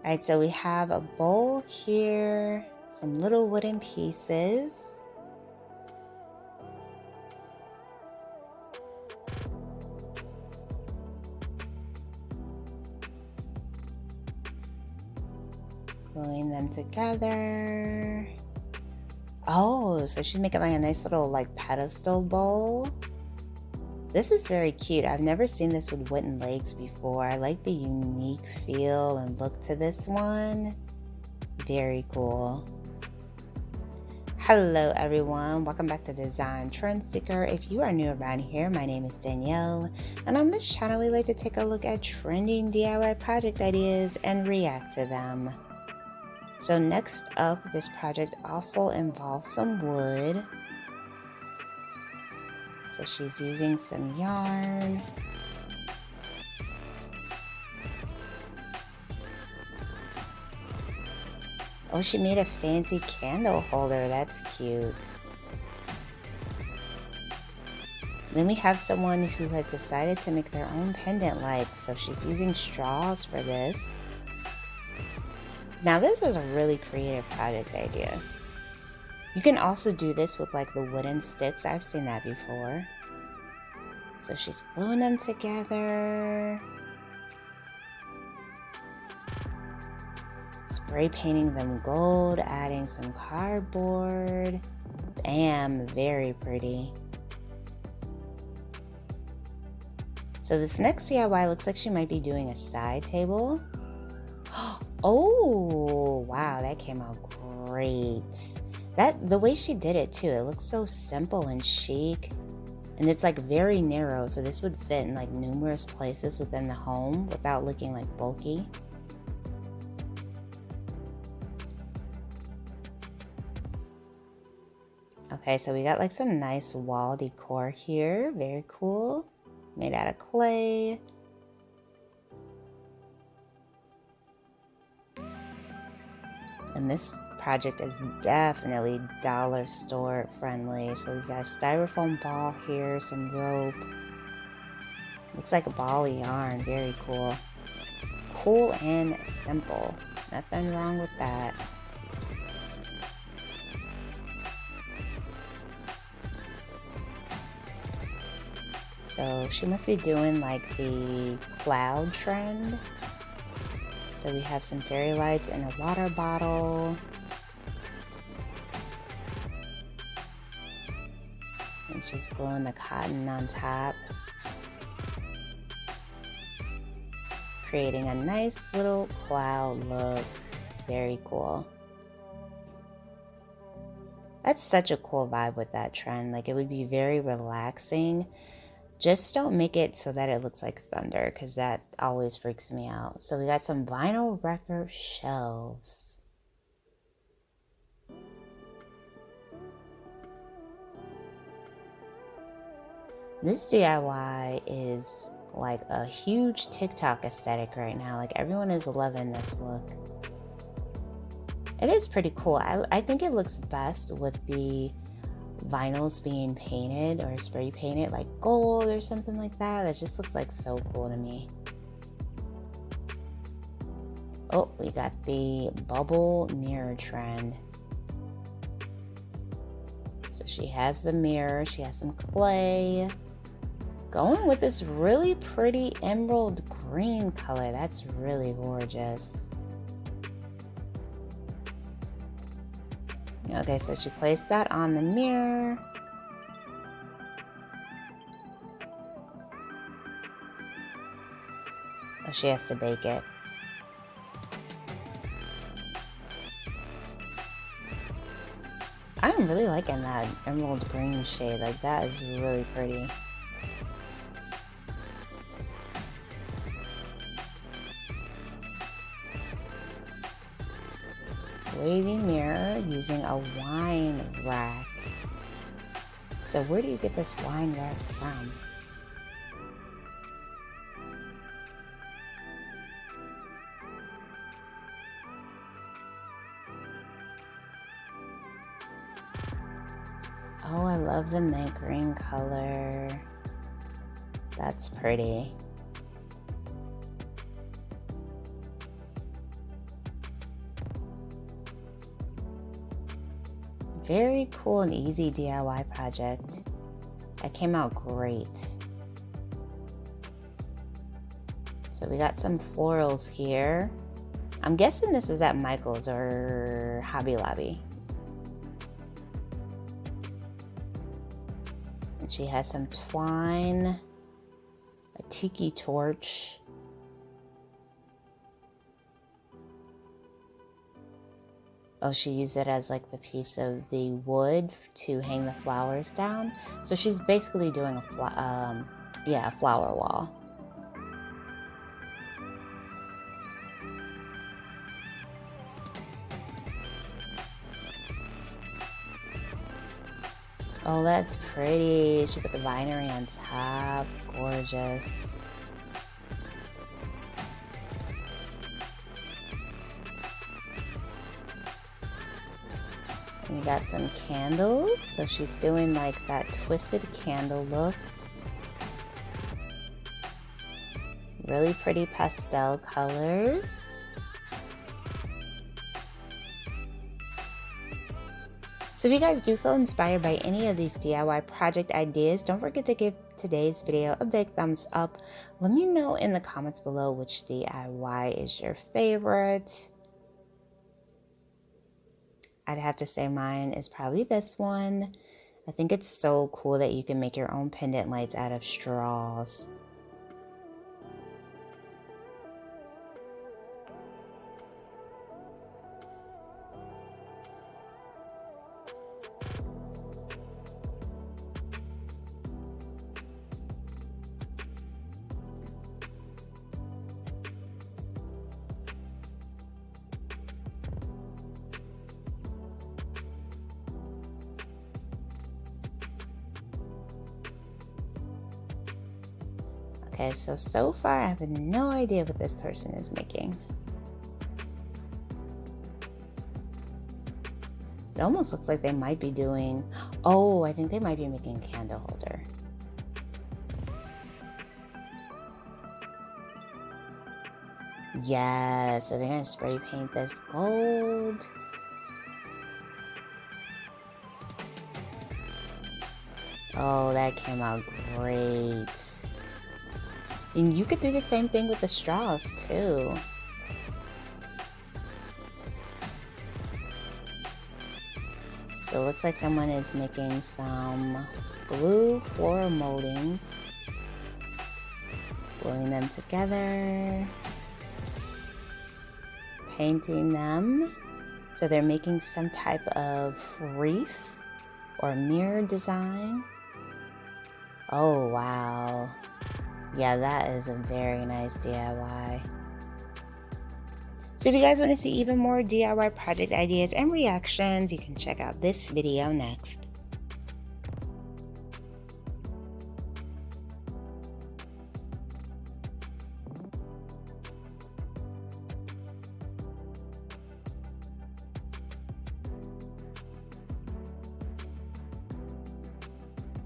All right, so we have a bowl here, some little wooden pieces. Gluing them together. Oh, so she's making like a nice little like pedestal bowl. This is very cute. I've never seen this with wooden legs before. I like the unique feel and look to this one. Very cool. Hello everyone, welcome back to Design Trend Seeker. If you are new around here, my name is Danielle, and on this channel we like to take a look at trending DIY project ideas and react to them. So next up, this project also involves some wood. So she's using some yarn. Oh, she made a fancy candle holder. That's cute. Then we have someone who has decided to make their own pendant lights. So she's using straws for this. Now this is a really creative project idea. You can also do this with like the wooden sticks. I've seen that before. So she's gluing them together. Spray painting them gold, adding some cardboard. Bam, very pretty. So this next DIY looks like she might be doing a side table. Oh, wow, that came out great. The way she did it too, it looks so simple and chic. And it's like very narrow, so this would fit in like numerous places within the home without looking like bulky. Okay, so we got like some nice wall decor here. Very cool. Made out of clay. And this project is definitely dollar store friendly. So you got a styrofoam ball here, some rope. Looks like a ball of yarn. Very cool. Cool and simple. Nothing wrong with that. So she must be doing like the cloud trend. So we have some fairy lights in a water bottle. And she's gluing the cotton on top. Creating a nice little cloud look. Very cool. That's such a cool vibe with that trend. Like it would be very relaxing. Just don't make it so that it looks like thunder, because that always freaks me out. So we got some vinyl record shelves. This DIY is like a huge TikTok aesthetic right now. Like everyone is loving this look. It is pretty cool. I think it looks best with the vinyls being painted or spray painted like gold or something like that. That just looks like so cool to me. Oh, we got the bubble mirror trend. So she has the mirror, she has some clay. Going with this really pretty emerald green color. That's really gorgeous. Okay, so she placed that on the mirror. Oh, she has to bake it. I'm really liking that emerald green shade. Like that is really pretty. Wavy mirror using a wine rack. So where do you get this wine rack from? Oh, I love the mint green color. That's pretty. very cool and easy DIY project. That came out great. So we got some florals here. I'm guessing this is at Michael's or Hobby Lobby. And she has some twine, a tiki torch. Oh, she used it as like the piece of the wood to hang the flowers down. So she's basically doing a flower wall. Oh, that's pretty. She put the vinery on top. Gorgeous. We got some candles. So she's doing like that twisted candle look. Really pretty pastel colors. So if you guys do feel inspired by any of these DIY project ideas, don't forget to give today's video a big thumbs up. Let me know in the comments below which DIY is your favorite. I'd have to say mine is probably this one. I think it's so cool that you can make your own pendant lights out of straws. Okay, so far I have no idea what this person is making. It almost looks like they might be doing, oh, I think they might be making a candle holder. Yeah, so they're gonna spray paint this gold. Oh, that came out great. And you could do the same thing with the straws too. So it looks like someone is making some blue floral moldings, gluing them together, painting them. So they're making some type of wreath or mirror design. Oh, wow. Yeah, that is a very nice DIY. So if you guys want to see even more DIY project ideas and reactions, you can check out this video next.